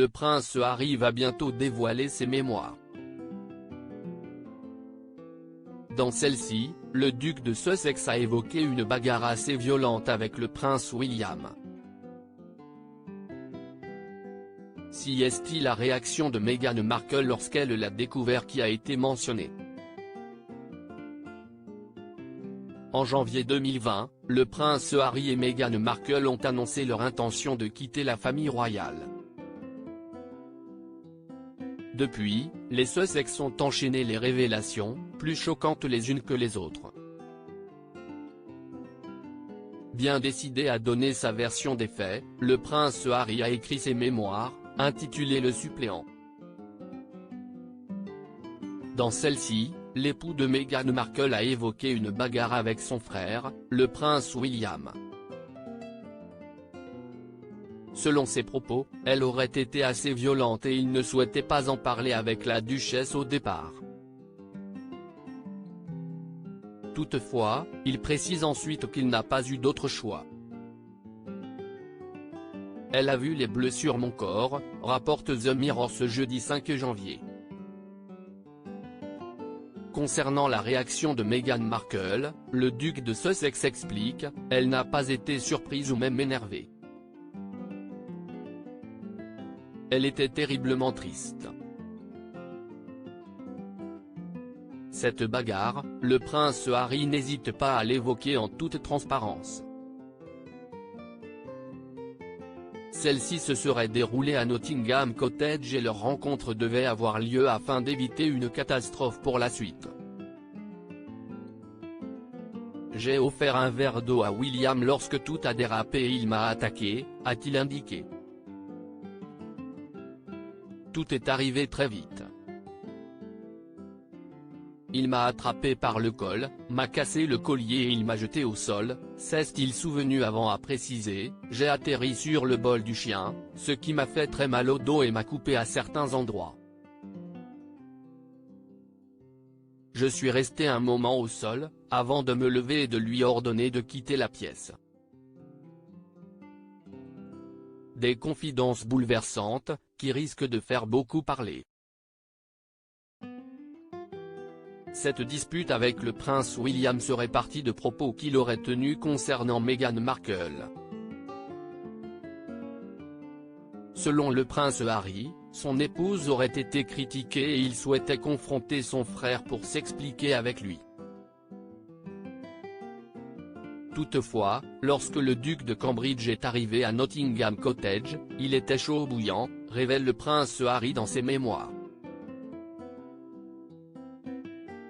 le prince Harry va bientôt dévoiler ses mémoires. Dans celle-ci, le duc de Sussex a évoqué une bagarre assez violente avec le prince William. C'est la réaction de Meghan Markle lorsqu'elle l'a découvert qui a été mentionnée. En janvier 2020, le prince Harry et Meghan Markle ont annoncé leur intention de quitter la famille royale. Depuis, les Sussex ont enchaîné les révélations, plus choquantes les unes que les autres. Bien décidé à donner sa version des faits, le prince Harry a écrit ses mémoires, intitulées Le suppléant. Dans celle-ci, l'époux de Meghan Markle a évoqué une bagarre avec son frère, le prince William. Selon ses propos, elle aurait été assez violente et il ne souhaitait pas en parler avec la duchesse au départ. Toutefois, il précise ensuite qu'il n'a pas eu d'autre choix. Elle a vu les bleus sur mon corps, rapporte The Mirror ce jeudi 5 janvier. Concernant la réaction de Meghan Markle, le duc de Sussex explique, elle n'a pas été surprise ou même énervée. Elle était terriblement triste. Cette bagarre, le prince Harry n'hésite pas à l'évoquer en toute transparence. Celle-ci se serait déroulée à Nottingham Cottage et leur rencontre devait avoir lieu afin d'éviter une catastrophe pour la suite. J'ai offert un verre d'eau à William lorsque tout a dérapé et il m'a attaqué, a-t-il indiqué. Tout est arrivé très vite. Il m'a attrapé par le col, m'a cassé le collier et il m'a jeté au sol, s'est-il souvenu avant à préciser, j'ai atterri sur le bol du chien, ce qui m'a fait très mal au dos et m'a coupé à certains endroits. Je suis resté un moment au sol, avant de me lever et de lui ordonner de quitter la pièce. Des confidences bouleversantes, qui risquent de faire beaucoup parler. Cette dispute avec le prince William serait partie de propos qu'il aurait tenus concernant Meghan Markle. Selon le prince Harry, son épouse aurait été critiquée et il souhaitait confronter son frère pour s'expliquer avec lui. Toutefois, lorsque le duc de Cambridge est arrivé à Nottingham Cottage, il était chaud bouillant, révèle le prince Harry dans ses mémoires.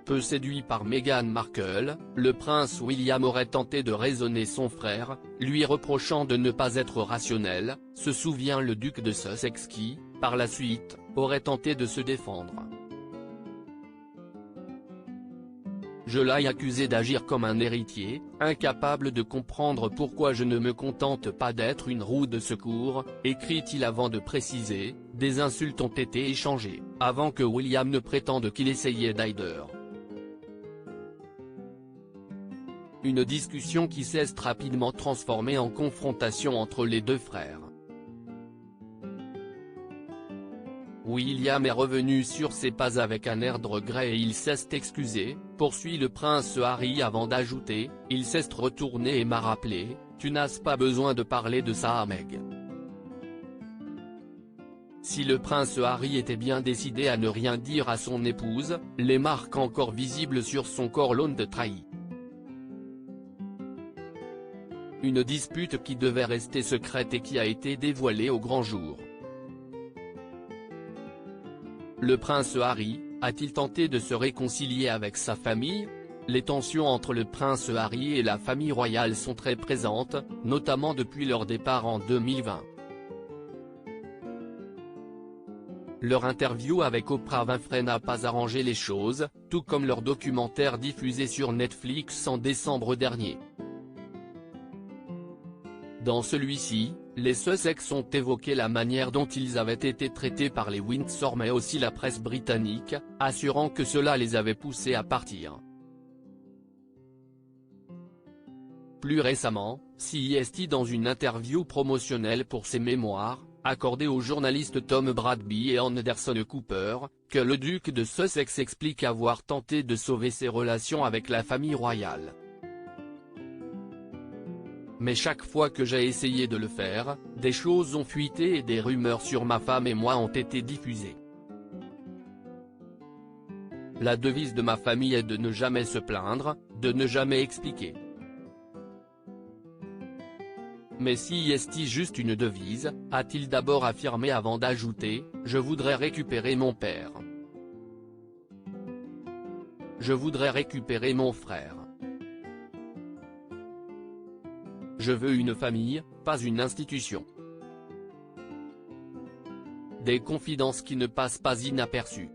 Peu séduit par Meghan Markle, le prince William aurait tenté de raisonner son frère, lui reprochant de ne pas être rationnel, se souvient le duc de Sussex qui, par la suite, aurait tenté de se défendre. Je l'ai accusé d'agir comme un héritier, incapable de comprendre pourquoi je ne me contente pas d'être une roue de secours, écrit-il avant de préciser, des insultes ont été échangées, avant que William ne prétende qu'il essayait d'aider. Une discussion qui s'est rapidement transformée en confrontation entre les deux frères. William est revenu sur ses pas avec un air de regret et il s'est excusé, poursuit le prince Harry avant d'ajouter, il s'est retourné et m'a rappelé, tu n'as pas besoin de parler de ça à Meg. Si le prince Harry était bien décidé à ne rien dire à son épouse, les marques encore visibles sur son corps l'ont trahi. Une dispute qui devait rester secrète et qui a été dévoilée au grand jour. Le prince Harry, a-t-il tenté de se réconcilier avec sa famille? Les tensions entre le prince Harry et la famille royale sont très présentes, notamment depuis leur départ en 2020. Leur interview avec Oprah Winfrey n'a pas arrangé les choses, tout comme leur documentaire diffusé sur Netflix en décembre dernier. Dans celui-ci, les Sussex ont évoqué la manière dont ils avaient été traités par les Windsor mais aussi la presse britannique, assurant que cela les avait poussés à partir. Plus récemment, c'est dans une interview promotionnelle pour ses mémoires, accordé aux journalistes Tom Bradby et Anderson Cooper, que le duc de Sussex explique avoir tenté de sauver ses relations avec la famille royale. Mais chaque fois que j'ai essayé de le faire, des choses ont fuité et des rumeurs sur ma femme et moi ont été diffusées. La devise de ma famille est de ne jamais se plaindre, de ne jamais expliquer. Mais si est-il juste une devise, a-t-il d'abord affirmé avant d'ajouter, je voudrais récupérer mon père. Je voudrais récupérer mon frère. Je veux une famille, pas une institution. Des confidences qui ne passent pas inaperçues.